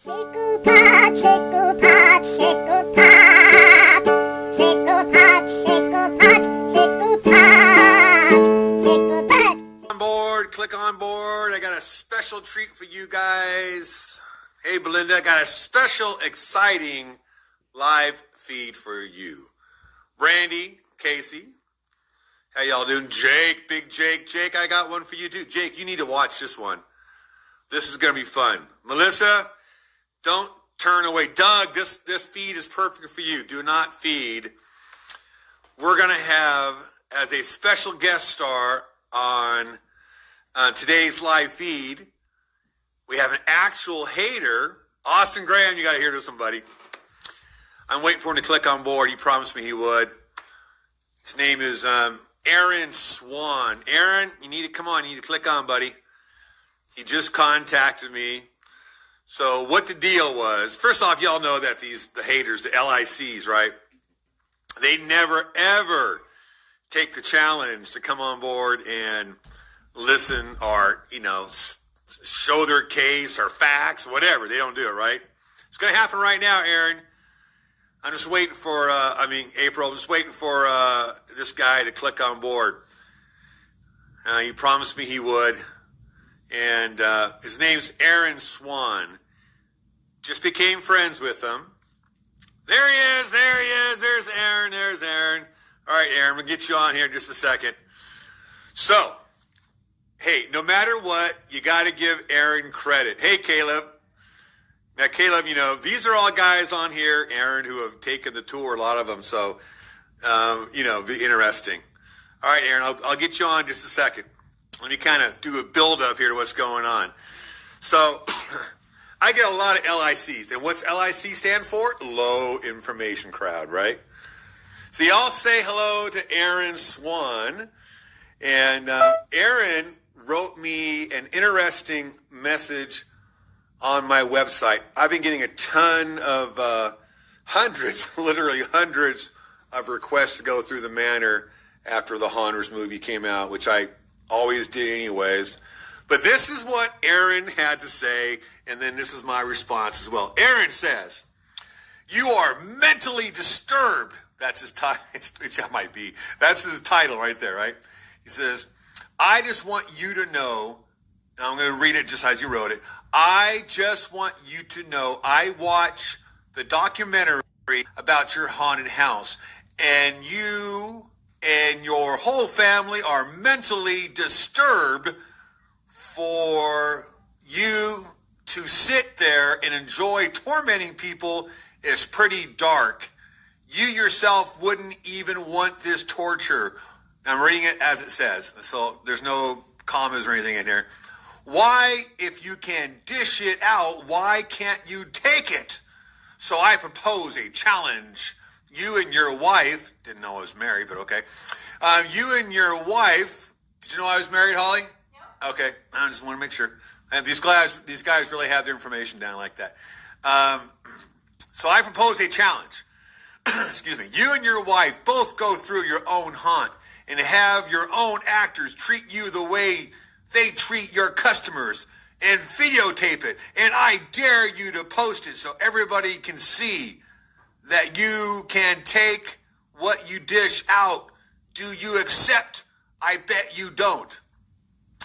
Sickle pot, sickle pot, sickle pot. Sickle pot, sickle pot, sickle pot. Sickle pot. On board, click on board. I got a special treat for you guys. Hey, Belinda, I got a special, exciting live feed for you. Brandy, Casey, how y'all doing? Jake, big Jake. Jake, I got one for you too. Jake, you need to watch this one. This is going to be fun. Melissa, don't turn away. Doug, this feed is perfect for you. Do not feed. We're going to have, as a special guest star on today's live feed, we have an actual hater. Austin Graham, you got to hear this one, buddy. I'm waiting for him to click on board. He promised me he would. His name is Aaron Swan. Aaron, you need to come on. You need to click on, buddy. He just contacted me. So what the deal was, first off, y'all know that the haters, the LICs, right? They never, ever take the challenge to come on board and listen or, show their case or facts, whatever. They don't do it, right? It's going to happen right now, Aaron. I'm just waiting for, April, I'm just waiting for this guy to click on board. He promised me he would. And his name's Aaron Swan. Just became friends with him. There he is. There's Aaron. All right, Aaron, we'll get you on here in just a second. So, hey, no matter what, you got to give Aaron credit. Hey, Caleb. Now, Caleb, these are all guys on here, Aaron, who have taken the tour, a lot of them. So, be interesting. All right, Aaron, I'll get you on in just a second. Let me kind of do a build-up here to what's going on. So, I get a lot of LICs. And what's LIC stand for? Low information crowd, right? So y'all say hello to Aaron Swan. And Aaron wrote me an interesting message on my website. I've been getting a ton of literally hundreds of requests to go through the manor after the Haunters movie came out, which I always did anyways. But this is what Aaron had to say, and then this is my response as well. Aaron says, "You are mentally disturbed." That's his title. That might be. That's his title right there, right? He says, "I just want you to know," and I'm going to read it just as you wrote it. "I just want you to know I watch the documentary about your haunted house, and you and your whole family are mentally disturbed for you to sit there and enjoy tormenting people is pretty dark. You yourself wouldn't even want this torture." I'm reading it as it says, so there's no commas or anything in here. "Why, if you can dish it out, why can't you take it? So I propose a challenge. You and your wife," didn't know I was married, but okay. "You and your wife," did you know I was married, Holly? No. Okay, I just want to make sure. And these guys really have their information down like that. So I propose a challenge. Excuse me. "You and your wife both go through your own haunt and have your own actors treat you the way they treat your customers and videotape it. And I dare you to post it so everybody can see that you can take what you dish out. Do you accept? I bet you don't."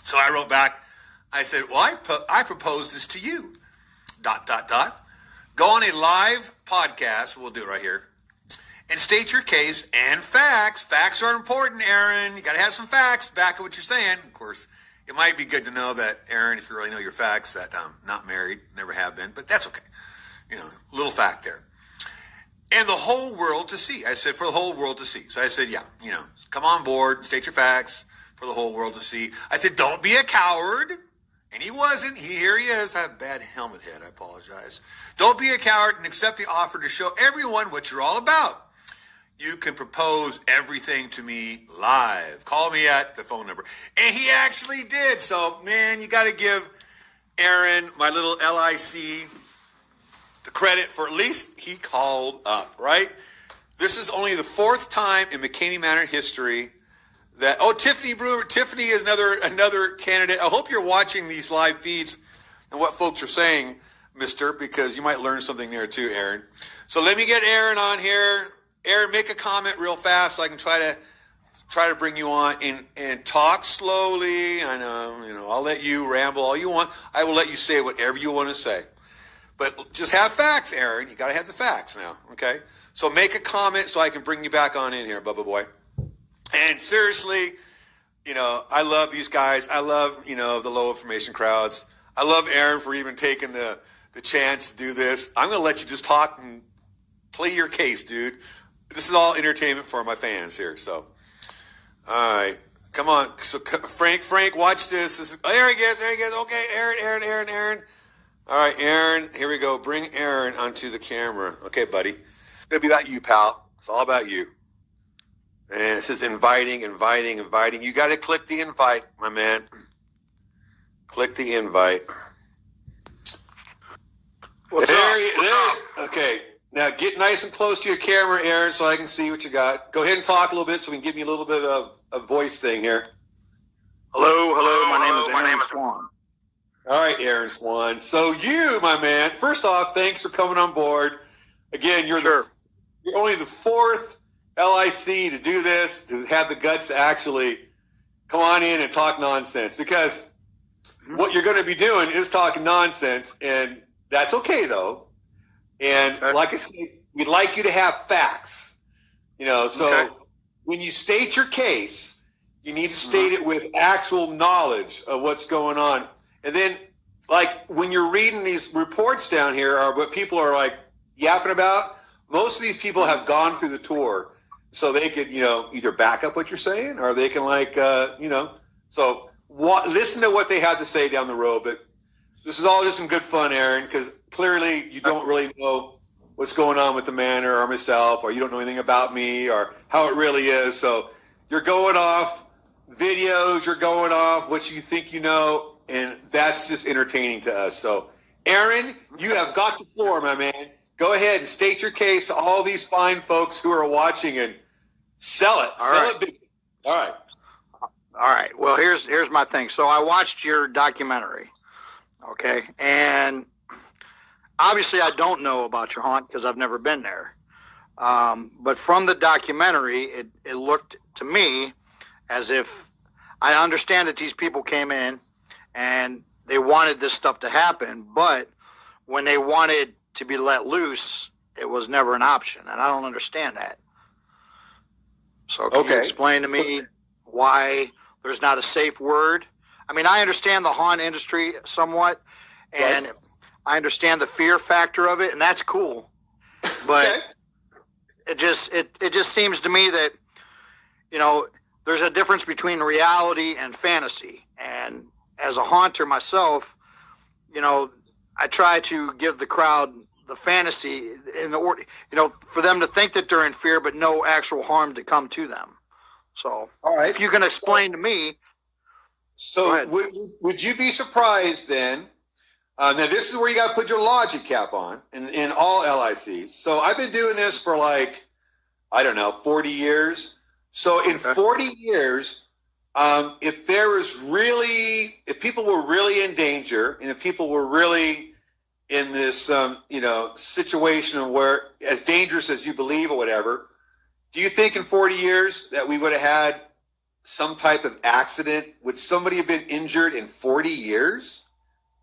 So I wrote back. I said, "Well, I propose this to you. ... Go on a live podcast," we'll do it right here, "and state your case and facts." Facts are important, Aaron. You got to have some facts back at what you're saying. Of course, it might be good to know that, Aaron, if you really know your facts, that I'm not married, never have been, but that's okay. Little fact there. "And the whole world to see." I said, for the whole world to see. So I said, yeah, come on board, state your facts for the whole world to see. I said, "Don't be a coward." And he wasn't. Here he is. I have a bad helmet head. I apologize. "Don't be a coward and accept the offer to show everyone what you're all about. You can propose everything to me live. Call me at the phone number." And he actually did. So, man, you got to give Aaron, my little LIC, the credit for at least he called up, right? This is only the fourth time in Mckamey Manor history that, Tiffany Brewer. Tiffany is another candidate. I hope you're watching these live feeds and what folks are saying. mister, because you might learn something there too, Aaron. So let me get Aaron on here. Aaron, make a comment real fast so I can try to bring you on and talk slowly. I know, I'll let you ramble all you want. I will let you say whatever you want to say. But just have facts, Aaron. You got to have the facts now, okay? So make a comment so I can bring you back on in here, Bubba Boy. And seriously, I love these guys. I love, the low information crowds. I love Aaron for even taking the chance to do this. I'm going to let you just talk and play your case, dude. This is all entertainment for my fans here. So, all right. Come on. So, Frank, watch this. There he is. Okay, Aaron. All right, Aaron. Here we go. Bring Aaron onto the camera. Okay, buddy. It's going to be about you, pal. It's all about you. And it says inviting. You got to click the invite, my man. Click the invite. What's up? Okay. Now get nice and close to your camera, Aaron, so I can see what you got. Go ahead and talk a little bit so we can give you a little bit of a voice thing here. Hello. My name is Swan. All right, Aaron Swan. So you, my man, first off, thanks for coming on board. Again, you're only the fourth LIC to do this, to have the guts to actually come on in and talk nonsense, because what you're going to be doing is talking nonsense, and that's okay, though. And like I said, we'd like you to have facts, so when you state your case, you need to state it with actual knowledge of what's going on. And then, like, when you're reading these reports down here, are what people are, like, yapping about, most of these people have gone through the tour, so they could, either back up what you're saying, or they can, so listen to what they have to say down the road. But this is all just some good fun, Aaron, because clearly you don't really know what's going on with the manor or myself, or you don't know anything about me or how it really is. So you're going off videos, you're going off what you think you know, and that's just entertaining to us. So, Aaron, you have got the floor, my man. Go ahead and state your case to all these fine folks who are watching, and sell it. Sell it big. All right. All right. Well, here's my thing. So I watched your documentary, okay? And obviously I don't know about your haunt because I've never been there. But from the documentary, it looked to me as if I understand that these people came in and they wanted this stuff to happen, but when they wanted to be let loose, it was never an option, and I don't understand that. So can you explain to me why there's not a safe word? I mean, I understand the haunt industry somewhat, and I understand the fear factor of it, and that's cool. But it just seems to me that, there's a difference between reality and fantasy. And as a haunter myself, I try to give the crowd the fantasy for them to think that they're in fear, but no actual harm to come to them. So, all right, if you can explain to me. So, would you be surprised then? Now, this is where you got to put your logic cap on in all LICs. So, I've been doing this for 40 years. So, in 40 years, if people were really in danger, and if people were really in this, situation where as dangerous as you believe or whatever, do you think in 40 years that we would have had some type of accident? Would somebody have been injured in 40 years?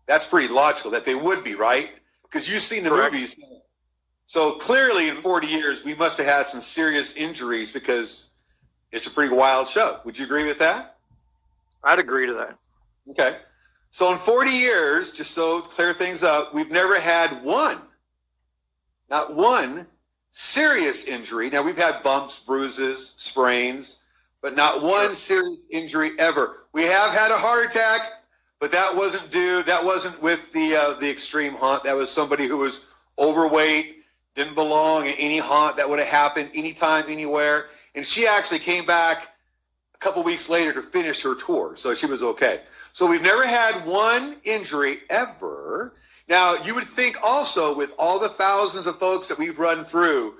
That's pretty logical that they would be, right? Because you've seen the movies. So clearly in 40 years, we must have had some serious injuries because it's a pretty wild show. Would you agree with that? I'd agree to that. Okay. So in 40 years, just so to clear things up, we've never had not one serious injury. Now, we've had bumps, bruises, sprains, but not one serious injury ever. We have had a heart attack, but that wasn't with the extreme haunt. That was somebody who was overweight, didn't belong in any haunt. That would have happened anytime, anywhere. And she actually came back a couple weeks later to finish her tour, so she was okay. So we've never had one injury ever. Now, you would think also with all the thousands of folks that we've run through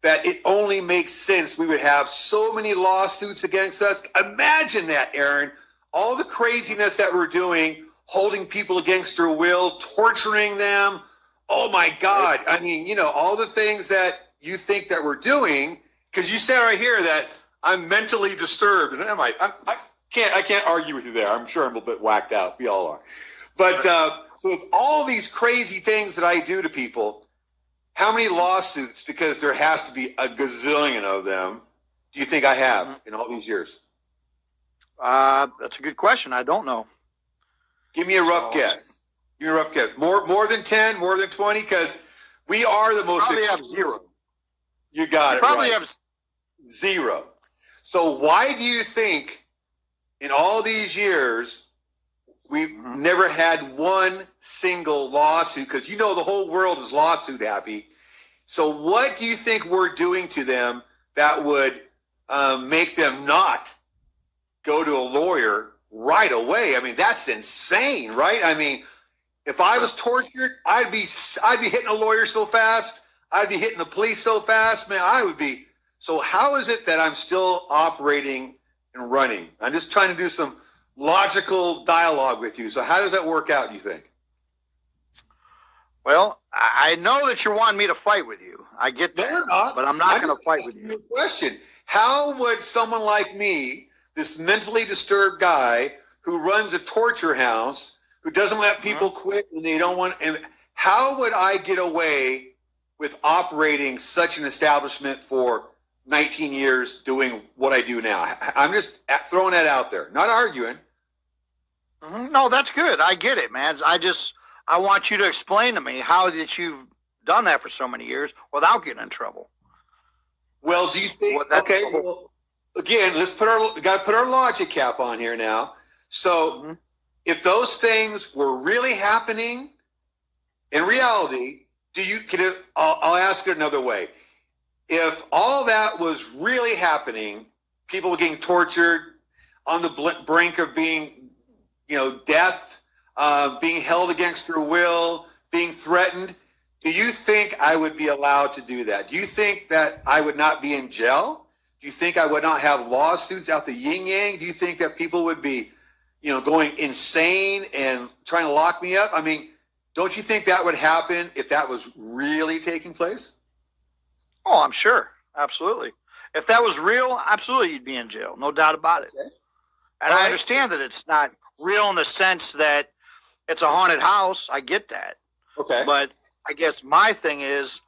that it only makes sense we would have so many lawsuits against us. Imagine that, Aaron. All the craziness that we're doing, holding people against their will, torturing them, Oh my God. I mean, you know, all the things that you think that we're doing, because you said right here that I'm mentally disturbed. And I can't argue with you there. I'm sure I'm a bit whacked out. We all are. But with all these crazy things that I do to people, how many lawsuits, because there has to be a gazillion of them, do you think I have in all these years? That's a good question. I don't know. Give me a rough guess. Give me a rough guess. More than 10, more than 20? Because we are the most Probably have zero. You got it Probably right. have Zero. So why do you think in all these years we've never had one single lawsuit? Because you know the whole world is lawsuit happy. So what do you think we're doing to them that would make them not go to a lawyer right away? I mean, that's insane, right? I mean, if I was tortured, I'd be hitting a lawyer so fast. I'd be hitting the police so fast, man. I would be. So how is it that I'm still operating and running? I'm just trying to do some logical dialogue with you. So how does that work out, do you think? Well, I know that you're wanting me to fight with you. I get that. No, you're not. But I'm not going to fight with you. Question. How would someone like me, this mentally disturbed guy who runs a torture house, who doesn't let people quit and they don't want, and how would I get away with operating such an establishment for 19 years doing what I do now? I'm just throwing that out there, not arguing. No, that's good. I get it, man. I want you to explain to me how that you've done that for so many years without getting in trouble. Well, do you think? Well, again, we got to put our logic cap on here now. So, if those things were really happening in reality, I'll ask it another way. If all that was really happening, people were getting tortured on the brink of being, death, being held against their will, being threatened, do you think I would be allowed to do that? Do you think that I would not be in jail? Do you think I would not have lawsuits out the yin-yang? Do you think that people would be, going insane and trying to lock me up? I mean, don't you think that would happen if that was really taking place? Oh, I'm sure. Absolutely. If that was real, absolutely you'd be in jail. No doubt about it. And I understand that it's not real in the sense that it's a haunted house. I get that. Okay. But I guess my thing is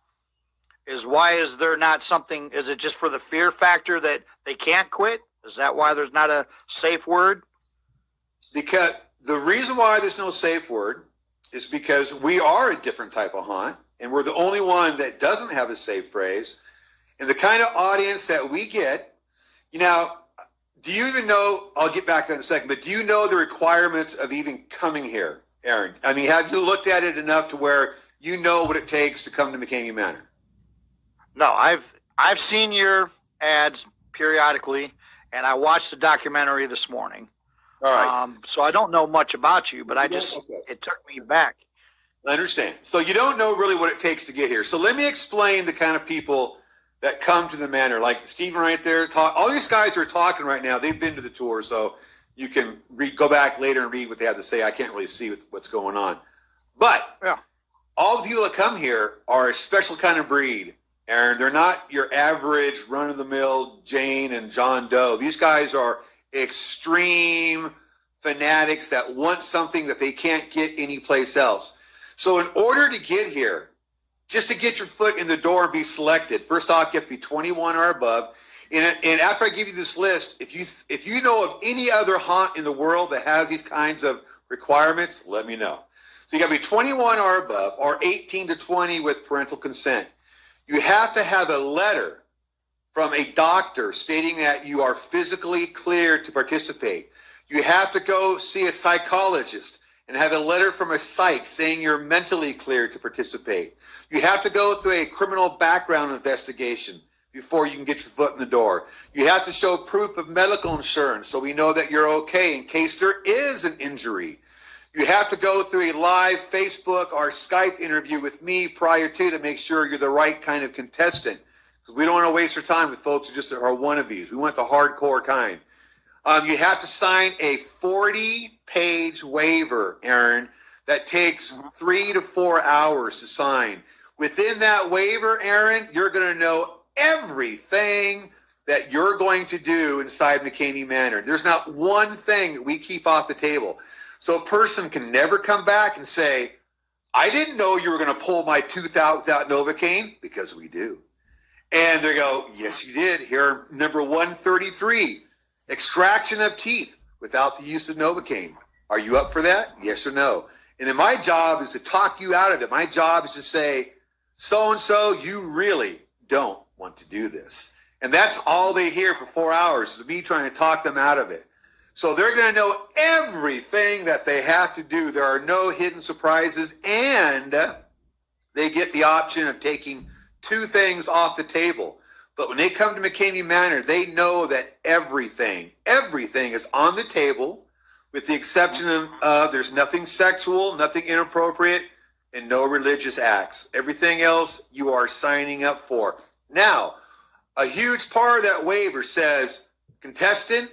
why is there not something? Is it just for the fear factor that they can't quit? Is that why there's not a safe word? Because the reason why there's no safe word is because we are a different type of haunt, and we're the only one that doesn't have a safe phrase. And the kind of audience that we get, do you even know, I'll get back to that in a second, but do you know the requirements of even coming here, Aaron? I mean, have you looked at it enough to where you know what it takes to come to Mckamey Manor? No, I've seen your ads periodically, and I watched the documentary this morning. All right. So I don't know much about you, but it took me back. I understand. So you don't know really what it takes to get here. So let me explain the kind of people that come to the manor, like Stephen right there. All these guys who are talking right now, they've been to the tour, so you can go back later and read what they have to say. I can't really see what's going on. But all the people that come here are a special kind of breed, Aaron. They're not your average run-of-the-mill Jane and John Doe. These guys are extreme fanatics that want something that they can't get anyplace else. So in order to get here, just to get your foot in the door and be selected, first off, you have to be 21 or above. And after I give you this list, if you know of any other haunt in the world that has these kinds of requirements, let me know. So you got to be 21 or above, or 18 to 20 with parental consent. You have to have a letter from a doctor stating that you are physically cleared to participate. You have to go see a psychologist and have a letter from a psych saying you're mentally cleared to participate. You have to go through a criminal background investigation before you can get your foot in the door. You have to show proof of medical insurance so we know that you're okay in case there is an injury. You have to go through a live Facebook or Skype interview with me prior to make sure you're the right kind of contestant. Because we don't want to waste our time with folks who just are wannabes. We want the hardcore kind. You have to sign a 40-page waiver, Aaron, that takes 3 to 4 hours to sign. Within that waiver, Aaron, you're going to know everything that you're going to do inside Mckamey Manor. There's not one thing that we keep off the table. So a person can never come back and say, I didn't know you were going to pull my tooth out without Novocaine, because we do. And they go, yes, you did. Here, number 133, extraction of teeth without the use of Novocaine. Are you up for that? Yes or no? And then my job is to talk you out of it. My job is to say, so-and-so, you really don't want to do this. And that's all they hear for 4 hours, is me trying to talk them out of it. So they're going to know everything that they have to do. There are no hidden surprises, and they get the option of taking 2 things off the table. But when they come to Mckamey Manor, they know that everything is on the table, with the exception of there's nothing sexual, nothing inappropriate, and no religious acts. Everything else you are signing up for. Now, a huge part of that waiver says, contestant,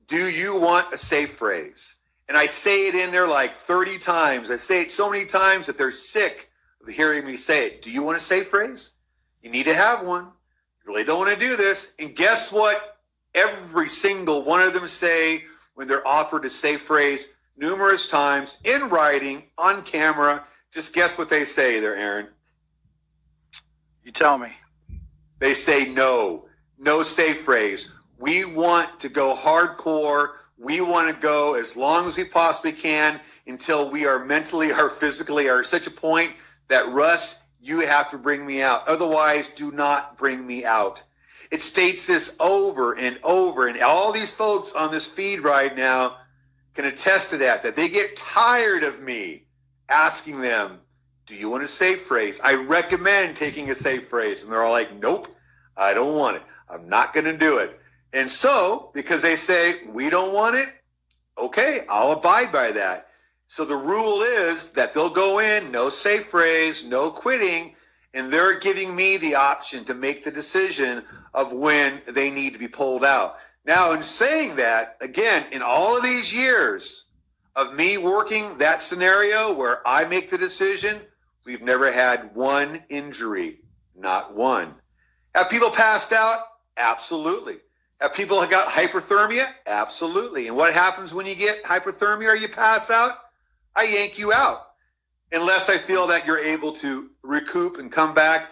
do you want a safe phrase? And I say it in there like 30 times. I say it so many times that they're sick of hearing me say it. Do you want a safe phrase? You need to have one. You really don't want to do this. And guess what? Every single one of them say when they're offered a safe phrase numerous times in writing, on camera. Just guess what they say there, Aaron. You tell me. They say no safe phrase. We want to go hardcore. We want to go as long as we possibly can until we are mentally or physically are at such a point that, Russ, you have to bring me out. Otherwise, do not bring me out. It states this over and over, and all these folks on this feed right now can attest to that they get tired of me asking them, do you want a safe phrase? I recommend taking a safe phrase. And they're all like, nope, I don't want it. I'm not going to do it. And so, because they say, we don't want it, okay, I'll abide by that. So the rule is that they'll go in, no safe phrase, no quitting, and they're giving me the option to make the decision of when they need to be pulled out. Now, in saying that, again, in all of these years of me working that scenario where I make the decision, we've never had one injury, not one. Have people passed out? Absolutely. Have people got hyperthermia? Absolutely. And what happens when you get hyperthermia or you pass out? I yank you out, unless I feel that you're able to recoup and come back.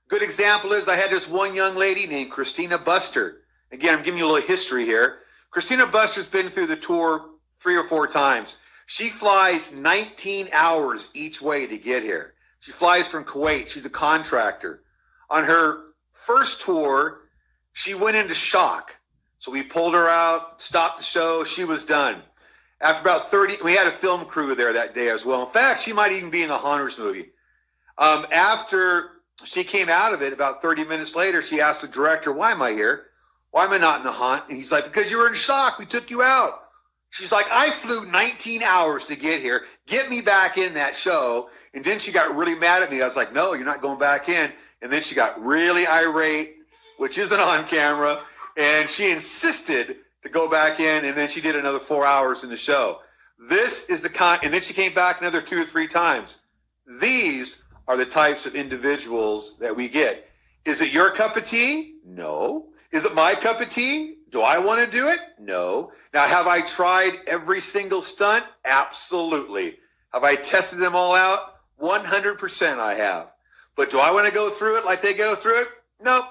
Good example is I had this one young lady named Christina Buster. Again, I'm giving you a little history here. Christina Buster's been through the tour 3 or 4 times. She flies 19 hours each way to get here. She flies from Kuwait. She's a contractor. On her first tour, she went into shock. So we pulled her out, stopped the show. She was done. After about 30, we had a film crew there that day as well. In fact, she might even be in the Haunters movie. After she came out of it, about 30 minutes later, she asked the director, why am I here? Why am I not in the haunt? And he's like, because you were in shock. We took you out. She's like, I flew 19 hours to get here. Get me back in that show. And then she got really mad at me. I was like, no, you're not going back in. And then she got really irate, which isn't on camera. And she insisted to go back in. And then she did another 4 hours in the show. This is the and then she came back another 2 or 3 times. These are the types of individuals that we get. Is it your cup of tea? No. Is it my cup of tea? Do I want to do it? No. Now, have I tried every single stunt? Absolutely. Have I tested them all out? 100% I have. But do I want to go through it like they go through it? Nope.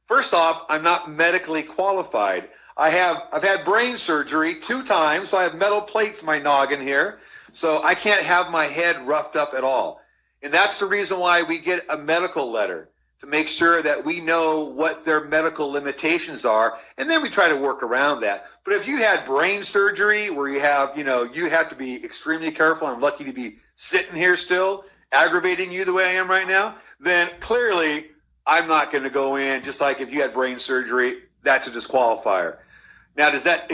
First off, I'm not medically qualified. I've had brain surgery 2 times, so I have metal plates in my noggin here. So I can't have my head roughed up at all. And that's the reason why we get a medical letter, to make sure that we know what their medical limitations are, and then we try to work around that. But if you had brain surgery where you have to be extremely careful, I'm lucky to be sitting here still, aggravating you the way I am right now, then clearly I'm not going to go in. Just like if you had brain surgery, that's a disqualifier. Now, does that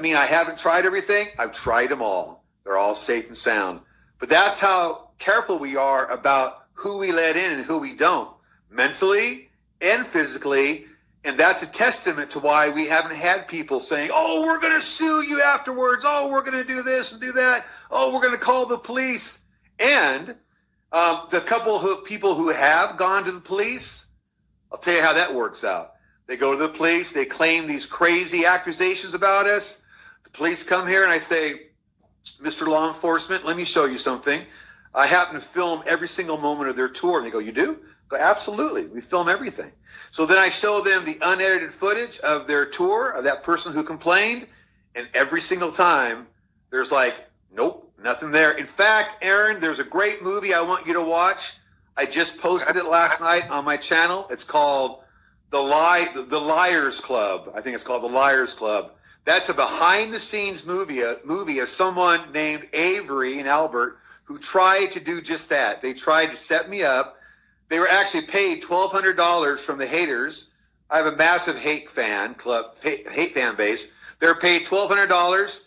mean I haven't tried everything? I've tried them all. They're all safe and sound. But that's how careful we are about who we let in and who we don't, mentally and physically. And that's a testament to why we haven't had people saying, oh, we're going to sue you afterwards. Oh, we're going to do this and do that. Oh, we're going to call the police. And the couple of people who have gone to the police, I'll tell you how that works out. They go to the police, they claim these crazy accusations about us. The police come here and I say, Mr. Law Enforcement, let me show you something. I happen to film every single moment of their tour. And they go, you do? I go, absolutely. We film everything. So then I show them the unedited footage of their tour, of that person who complained. And every single time, there's like, nope, nothing there. In fact, Aaron, there's a great movie I want you to watch. I just posted it last night on my channel. It's called The Liars Club. I think it's called The Liars Club. That's a behind-the-scenes movie of someone named Avery and Albert who tried to do just that. They tried to set me up. They were actually paid $1,200 from the haters. I have a massive hate fan base. They were paid $1,200.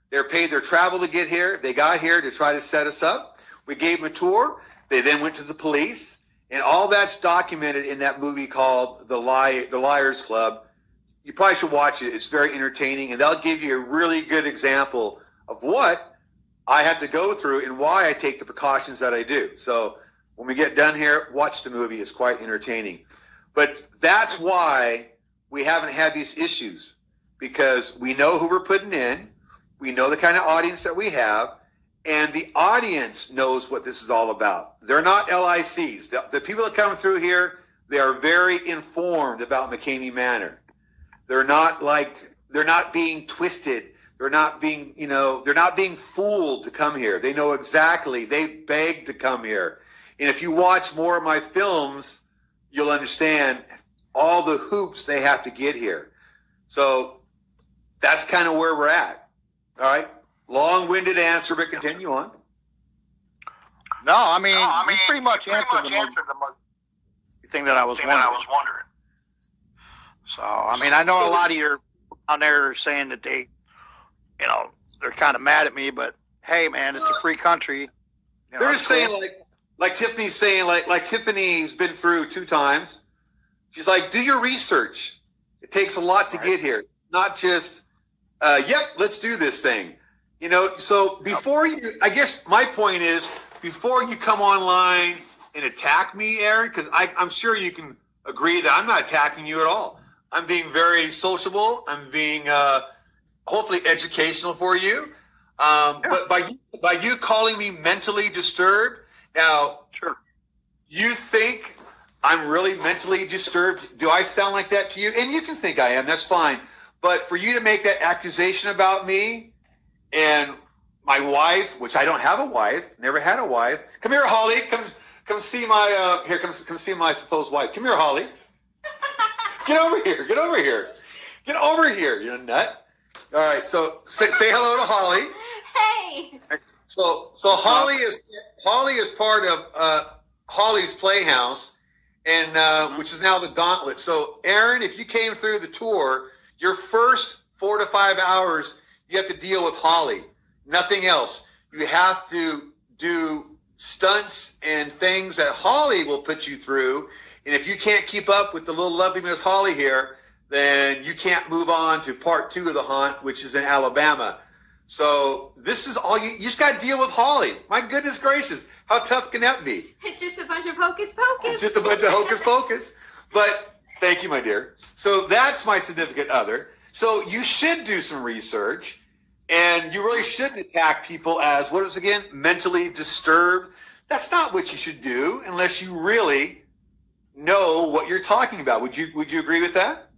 They were paid their travel to get here. They got here to try to set us up. We gave them a tour. They then went to the police. And all that's documented in that movie called The Liars Club. You probably should watch it. It's very entertaining. And they'll give you a really good example of what I have to go through and why I take the precautions that I do. So when we get done here, watch the movie. It's quite entertaining. But that's why we haven't had these issues, because we know who we're putting in. We know the kind of audience that we have, and the audience knows what this is all about. They're not LICs. The people that come through here, they are very informed about Mckamey Manor. They're not being twisted. They're not being fooled to come here. They know exactly. They begged to come here. And if you watch more of my films, you'll understand all the hoops they have to get here. So that's kind of where we're at. All right. Long-winded answer, but continue on. No, I mean, you pretty much answered the thing that I was wondering. So, I mean, I know a lot of you on there are saying that they, they're kind of mad at me, but hey, man, it's a free country. They're just saying, like Tiffany's saying, like Tiffany's been through 2 times. She's like, do your research. It takes a lot to get here. Not just, yep, let's do this thing. So before I guess my point is, before you come online and attack me, Aaron, because I'm sure you can agree that I'm not attacking you at all. I'm being very sociable. I'm being hopefully educational for you. But by you calling me mentally disturbed, now, sure, you think I'm really mentally disturbed? Do I sound like that to you? And you can think I am. That's fine. But for you to make that accusation about me and my wife, which I don't have a wife, never had a wife. Come here, Holly. Come see my come see my supposed wife. Come here, Holly. Get over here. Get over here. Get over here, you nut. All right. So say hello to Holly. Hey. So Holly is part of Holly's Playhouse, and which is now the Gauntlet. So Aaron, if you came through the tour, your first 4 to 5 hours, you have to deal with Holly. Nothing else. You have to do stunts and things that Holly will put you through. And if you can't keep up with the little lovely Miss Holly here, then you can't move on to part 2 of the haunt, which is in Alabama. So this is all you just got to deal with Holly. My goodness gracious. How tough can that be? It's just a bunch of hocus pocus. It's just a bunch of hocus pocus. But thank you, my dear. So that's my significant other. So you should do some research, and you really shouldn't attack people as, what was it again, mentally disturbed. That's not what you should do unless you really know what you're talking about. Would you agree with that?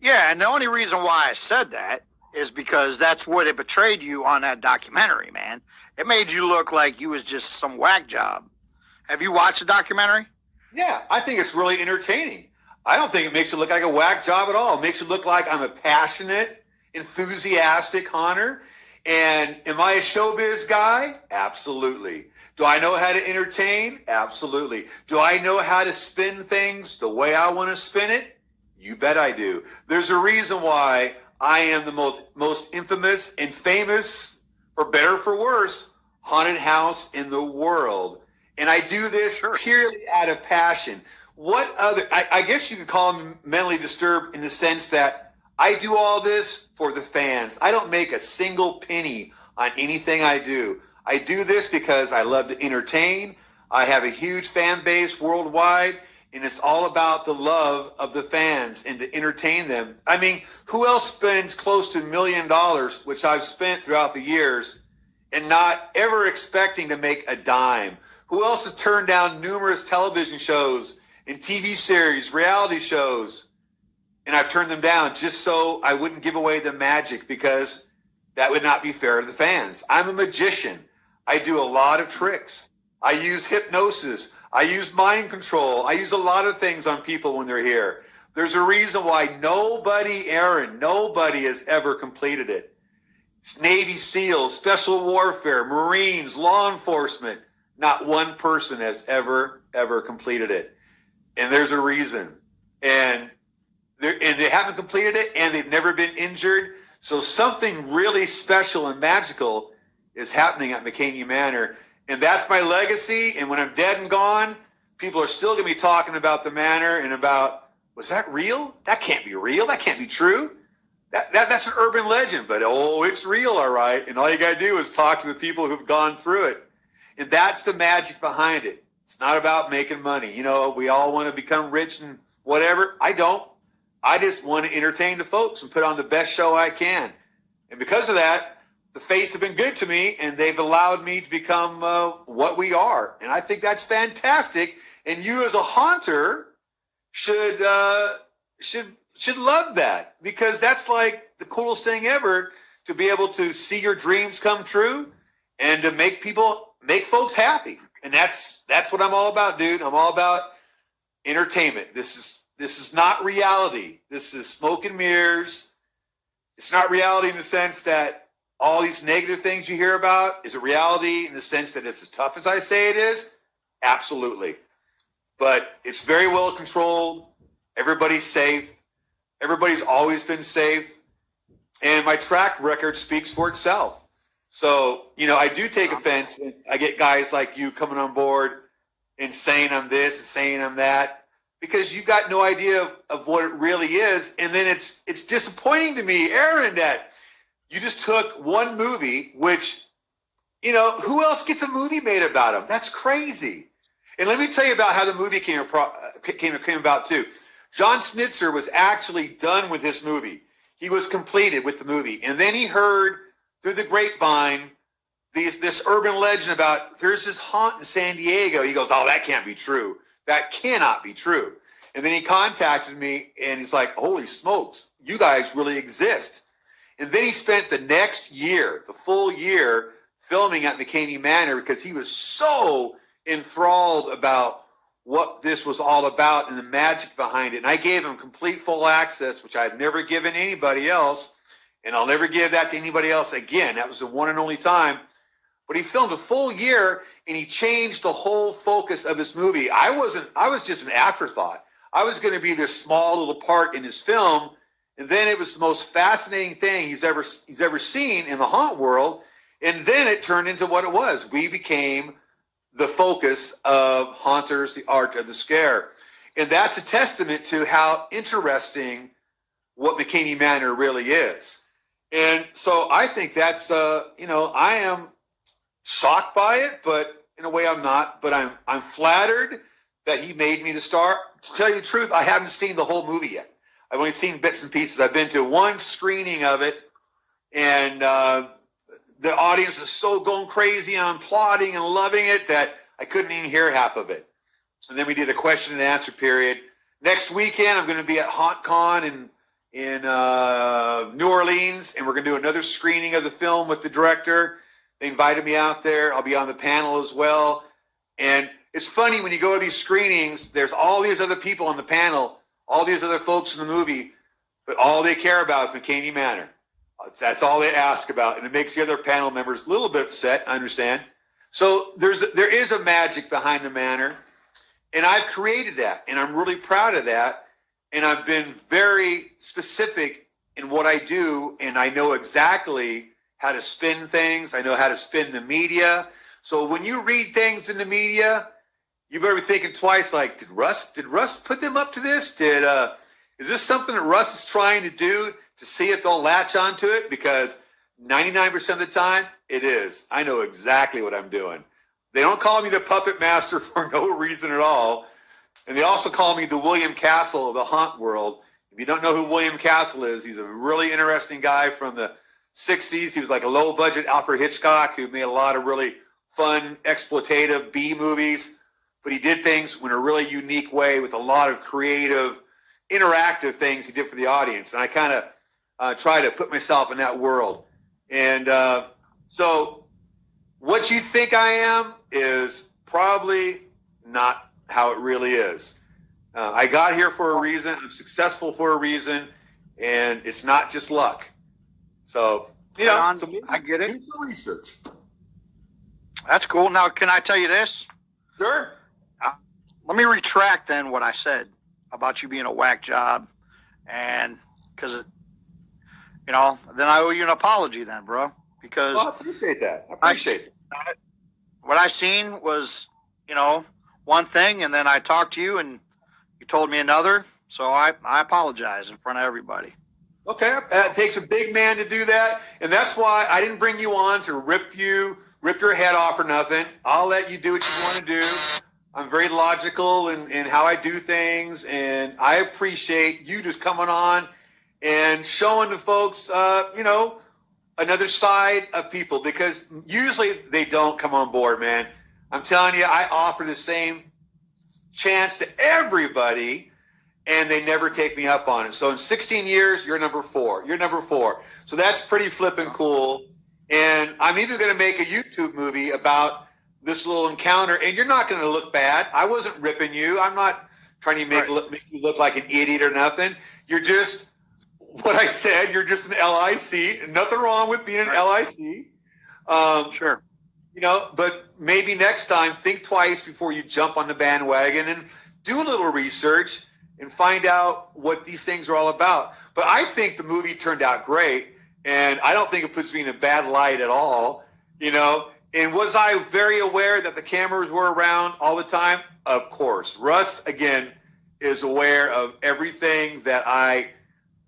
Yeah, and the only reason why I said that is because that's what it betrayed you on that documentary, man. It made you look like you was just some whack job. Have you watched the documentary? Yeah, I think it's really entertaining. I don't think it makes it look like a whack job at all. It makes it look like I'm a passionate, enthusiastic hunter. And am I a showbiz guy? Absolutely. Do I know how to entertain? Absolutely. Do I know how to spin things the way I want to spin it? You bet I do. There's a reason why I am the most infamous and famous, for better or for worse, haunted house in the world. And I do this purely out of passion. What other, I guess you could call them mentally disturbed in the sense that I do all this for the fans. I don't make a single penny on anything I do. I do this because I love to entertain. I have a huge fan base worldwide, and it's all about the love of the fans and to entertain them. I mean, who else spends close to $1 million, which I've spent throughout the years, and not ever expecting to make a dime? Who else has turned down numerous television shows and TV series, reality shows, and I've turned them down just so I wouldn't give away the magic, because that would not be fair to the fans. I'm a magician. I do a lot of tricks. I use hypnosis. I use mind control. I use a lot of things on people when they're here. There's a reason why nobody has ever completed it. It's Navy SEALs, Special Warfare, Marines, law enforcement. Not one person has ever completed it. And there's a reason. And they haven't completed it, and they've never been injured. So something really special and magical is happening at Mckamey Manor. And that's my legacy. And when I'm dead and gone, people are still going to be talking about the manor and about, was that real? That can't be real. That can't be true. That's an urban legend. But, oh, it's real, all right. And all you got to do is talk to the people who've gone through it. And that's the magic behind it. It's not about making money. You know, we all want to become rich and whatever. I don't. I just want to entertain the folks and put on the best show I can. And because of that, the fates have been good to me, and they've allowed me to become what we are. And I think that's fantastic. And you as a haunter should love that, because that's like the coolest thing ever, to be able to see your dreams come true and to make folks happy. And that's what I'm all about, dude. I'm all about entertainment. This is not reality. This is smoke and mirrors. It's not reality in the sense that all these negative things you hear about. Is it reality in the sense that it's as tough as I say it is? Absolutely. But it's very well controlled. Everybody's safe. Everybody's always been safe. And my track record speaks for itself. So, you know, I do take offense when I get guys like you coming on board and saying I'm this and saying I'm that, because you got no idea of what it really is. And then it's disappointing to me, Aaron, that you just took one movie, which, you know, who else gets a movie made about him? That's crazy. And let me tell you about how the movie came about, too. John Schnitzer was actually done with this movie. He was completed with the movie. And then he heard through the grapevine this urban legend about there's this haunt in San Diego. He goes, oh, that can't be true. That cannot be true. And then he contacted me, and he's like, holy smokes, you guys really exist. And then he spent the next year, the full year, filming at Mckamey Manor, because he was so enthralled about what this was all about and the magic behind it. And I gave him complete full access, which I've never given anybody else, and I'll never give that to anybody else again. That was the one and only time. But he filmed a full year, and he changed the whole focus of his movie. I was just an afterthought. I was going to be this small little part in his film. And then it was the most fascinating thing he's ever seen in the haunt world. And then it turned into what it was. We became the focus of Haunters, the Art of the Scare. And that's a testament to how interesting what Mckamey Manor really is. And so I think that's, I am shocked by it, but in a way I'm not. But I'm flattered that he made me the star. To tell you the truth, I haven't seen the whole movie yet. I've only seen bits and pieces. I've been to one screening of it, and the audience is so going crazy and applauding and loving it that I couldn't even hear half of it. And then we did a question and answer period. Next weekend, I'm going to be at HauntCon in New Orleans, and we're going to do another screening of the film with the director. They invited me out there. I'll be on the panel as well. And it's funny, when you go to these screenings, there's all these other people on the panel, all these other folks in the movie, but all they care about is Mckamey Manor. That's all they ask about, and it makes the other panel members a little bit upset, I understand. So there is a magic behind the manor, and I've created that, and I'm really proud of that, and I've been very specific in what I do, and I know exactly how to spin things. I know how to spin the media. So when you read things in the media, you better be thinking twice, like, did Russ put them up to this? Is this something that Russ is trying to do to see if they'll latch onto it? Because 99% of the time, it is. I know exactly what I'm doing. They don't call me the puppet master for no reason at all. And they also call me the William Castle of the haunt world. If you don't know who William Castle is, he's a really interesting guy from the 60s. He was like a low-budget Alfred Hitchcock who made a lot of really fun, exploitative B movies. But he did things in a really unique way with a lot of creative, interactive things he did for the audience. And I kind of try to put myself in that world. And so what you think I am is probably not how it really is. I got here for a reason. I'm successful for a reason. And it's not just luck. So, you know, so I get it. Do some research. That's cool. Now, can I tell you this? Sure. Let me retract then what I said about you being a whack job. And because, you know, then I owe you an apology then, bro. Because I appreciate that. I appreciate it. What I seen was, you know, one thing, and then I talked to you and you told me another. So I apologize in front of everybody. Okay. It takes a big man to do that. And that's why I didn't bring you on to rip your head off or nothing. I'll let you do what you want to do. I'm very logical in how I do things, and I appreciate you just coming on and showing the folks, you know, another side of people, because usually they don't come on board, man. I'm telling you, I offer the same chance to everybody, and they never take me up on it. So in 16 years, you're number 4. You're number 4. So that's pretty flippin' cool. And I'm even going to make a YouTube movie about this little encounter, and you're not going to look bad. I wasn't ripping you. I'm not trying to make you look like an idiot or nothing. You're just, what I said, you're just an LIC. Nothing wrong with being an LIC. Sure. You know, but maybe next time, think twice before you jump on the bandwagon and do a little research and find out what these things are all about. But I think the movie turned out great, and I don't think it puts me in a bad light at all, you know. And was I very aware that the cameras were around all the time? Of course. Russ, again, is aware of everything that I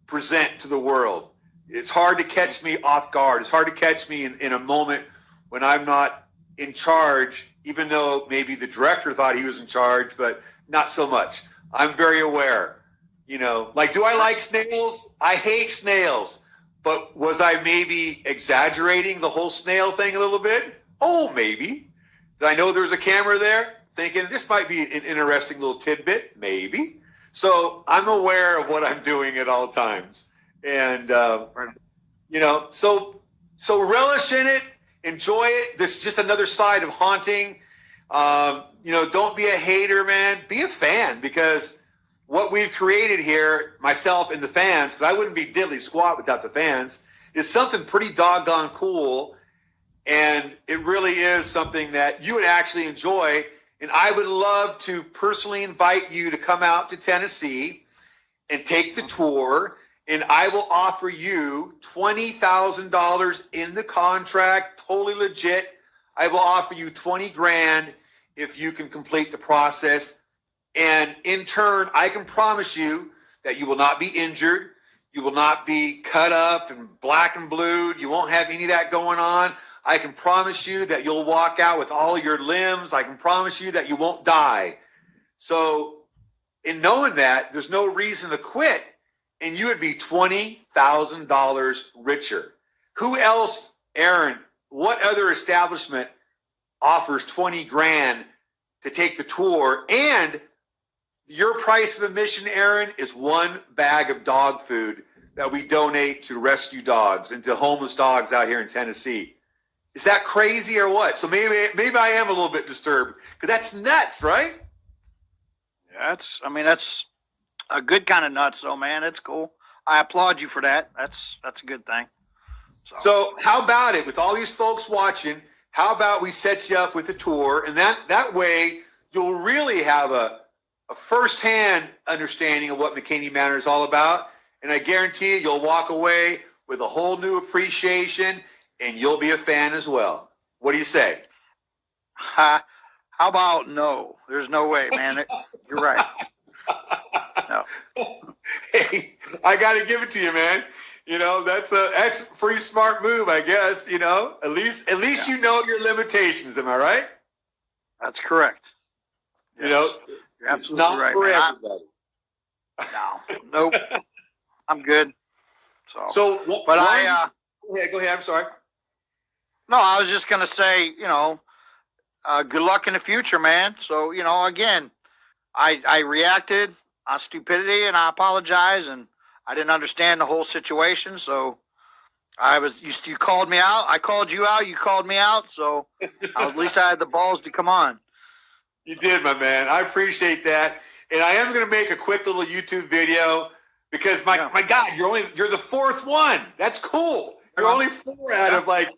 present to the world. It's hard to catch me off guard. It's hard to catch me in a moment when I'm not in charge, even though maybe the director thought he was in charge, but not so much. I'm very aware. You know, like, do I like snails? I hate snails. But was I maybe exaggerating the whole snail thing a little bit? Oh, maybe. Did I know there was a camera there? Thinking this might be an interesting little tidbit? Maybe. So I'm aware of what I'm doing at all times. And, you know, so relish in it. Enjoy it. This is just another side of haunting. You know, don't be a hater, man. Be a fan, because what we've created here, myself and the fans, because I wouldn't be diddly squat without the fans, is something pretty doggone cool. And it really is something that you would actually enjoy. And I would love to personally invite you to come out to Tennessee and take the tour. And I will offer you $20,000 in the contract, totally legit. I will offer you 20 grand if you can complete the process. And in turn, I can promise you that you will not be injured. You will not be cut up and black and blued. You won't have any of that going on. I can promise you that you'll walk out with all your limbs. I can promise you that you won't die. So in knowing that, there's no reason to quit, and you would be $20,000 richer. Who else, Aaron, what other establishment offers 20 grand to take the tour? And your price of admission, Aaron, is one bag of dog food that we donate to rescue dogs and to homeless dogs out here in Tennessee. Is that crazy or what? So maybe I am a little bit disturbed, because that's nuts, right? Yeah, that's a good kind of nuts, though, man. It's cool. I applaud you for that. That's a good thing. So how about it, with all these folks watching, how about we set you up with a tour, and that way you'll really have a firsthand understanding of what Mckamey Manor is all about, and I guarantee you'll walk away with a whole new appreciation, and you'll be a fan as well. What do you say? How about no? There's no way, man. You're right. No. Hey, I got to give it to you, man. That's a pretty smart move, I guess. At least you know your limitations. Am I right? That's correct. Yes. You're It's absolutely not right, for man. everybody. Nope. I'm good. So, but go ahead. I'm sorry. No, I was just gonna say, good luck in the future, man. So, again, I reacted on stupidity, and I apologize, and I didn't understand the whole situation. So you called me out. I called you out. You called me out. So at least I had the balls to come on. You did, my man. I appreciate that. And I am going to make a quick little YouTube video because my God, you're the fourth one. That's cool. You're only 4 out of like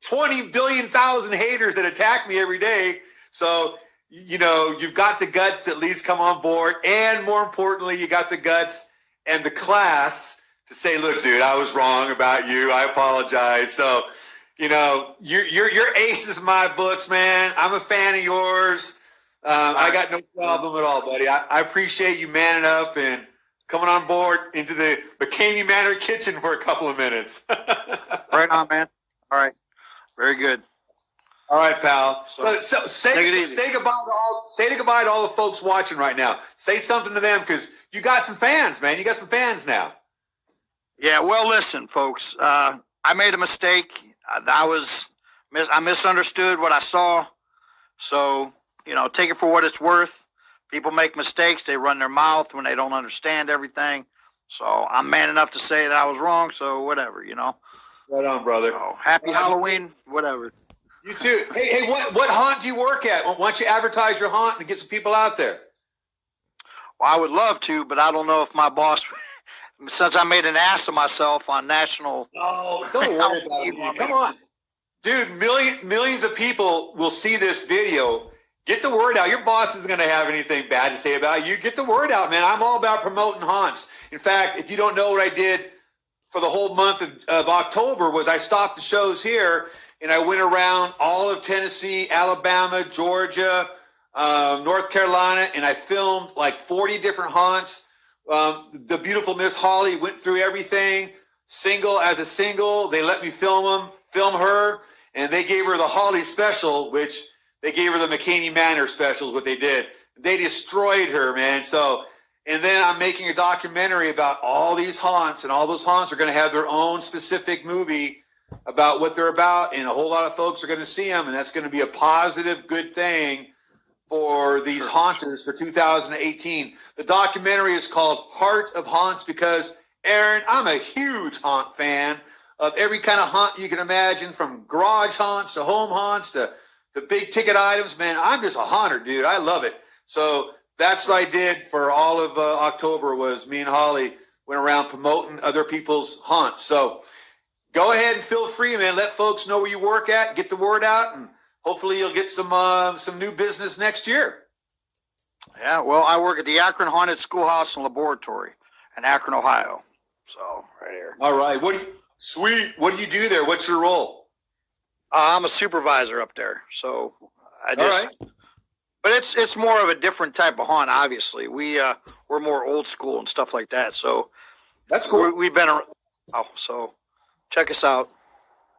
20 billion thousand haters that attack me every day. So, you've got the guts to at least come on board. And more importantly, you got the guts and the class to say, look, dude, I was wrong about you. I apologize. So, you're aces in my books, man. I'm a fan of yours. I got no problem at all, buddy. I appreciate you manning up and coming on board into the Mckamey Manor kitchen for a couple of minutes. Right on, man. All right. Very good. All right, pal. So say goodbye to all the folks watching right now. Say something to them because you got some fans, man. You got some fans now. Yeah, well, listen, folks. I made a mistake. I misunderstood what I saw. So, take it for what it's worth. People make mistakes. They run their mouth when they don't understand everything. So I'm man enough to say that I was wrong. So whatever, Right on, brother. So happy Halloween, whatever. You too. Hey, what haunt do you work at? Why don't you advertise your haunt and get some people out there? Well, I would love to, but I don't know if my boss, since I made an ass of myself on national. Oh, don't worry about it, man. Come on. Dude, millions of people will see this video. Get the word out. Your boss isn't going to have anything bad to say about you. Get the word out, man. I'm all about promoting haunts. In fact, if you don't know what I did for the whole month of October was I stopped the shows here and I went around all of Tennessee, Alabama, Georgia, North Carolina, and I filmed like 40 different haunts. The beautiful Miss Holly went through everything, single as a single. They let me film her, and they gave her the Holly special, which they gave her the Mckamey Manor special, what they did. They destroyed her, man. So, and then I'm making a documentary about all these haunts, and all those haunts are going to have their own specific movie about what they're about, and a whole lot of folks are going to see them, and that's going to be a positive, good thing for these haunters for 2018. The documentary is called Heart of Haunts because, Aaron, I'm a huge haunt fan of every kind of haunt you can imagine, from garage haunts to home haunts to the big ticket items. Man, I'm just a haunter, dude. I love it. So that's what I did for all of October was me and Holly went around promoting other people's haunts. So go ahead and feel free, man. Let folks know where you work at, get the word out, and hopefully you'll get some new business next year. Yeah, well, I work at the Akron Haunted Schoolhouse and Laboratory in Akron, Ohio. So, right here. All right. Sweet. What do you do there? What's your role? I'm a supervisor up there. So, all right. But it's more of a different type of haunt, obviously. We're more old school and stuff like that. So, that's cool. We've been around. Oh, so check us out.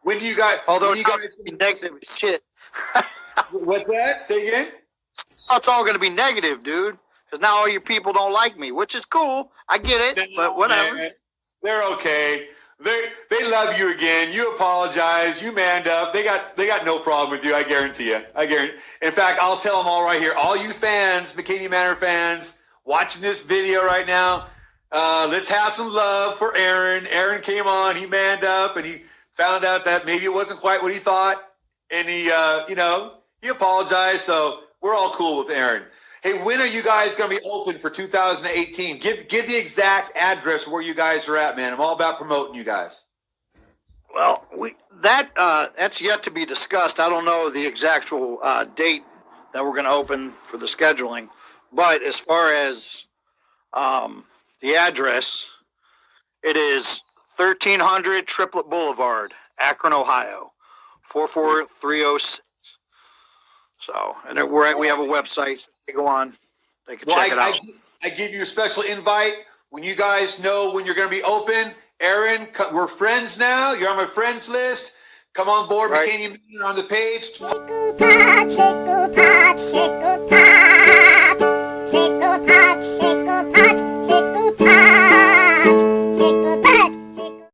When do you guys? Although it's going to be negative as shit. What's that? Say again? It's all going to be negative, dude. Because now all your people don't like me, which is cool. I get it, but whatever. Man, they're okay. They love you again. You apologize. You manned up. They got no problem with you. I guarantee you. In fact, I'll tell them all right here. All you fans, Mckamey Manor fans, watching this video right now, let's have some love for Aaron. Aaron came on. He manned up, and he found out that maybe it wasn't quite what he thought, and he apologized. So we're all cool with Aaron. Hey, when are you guys going to be open for 2018? Give the exact address where you guys are at, man. I'm all about promoting you guys. Well, that's yet to be discussed. I don't know the exact date that we're going to open for the scheduling. But as far as the address, it is 1300 Triplet Boulevard, Akron, Ohio, 44306. So, and we have a website. They go on. They can check it out. I give you a special invite when you guys know when you're going to be open. Aaron, we're friends now. You're on my friends list. Come on board, Right. Mckamey Manor on the page. Chickle pot, chickle pot, chickle pot.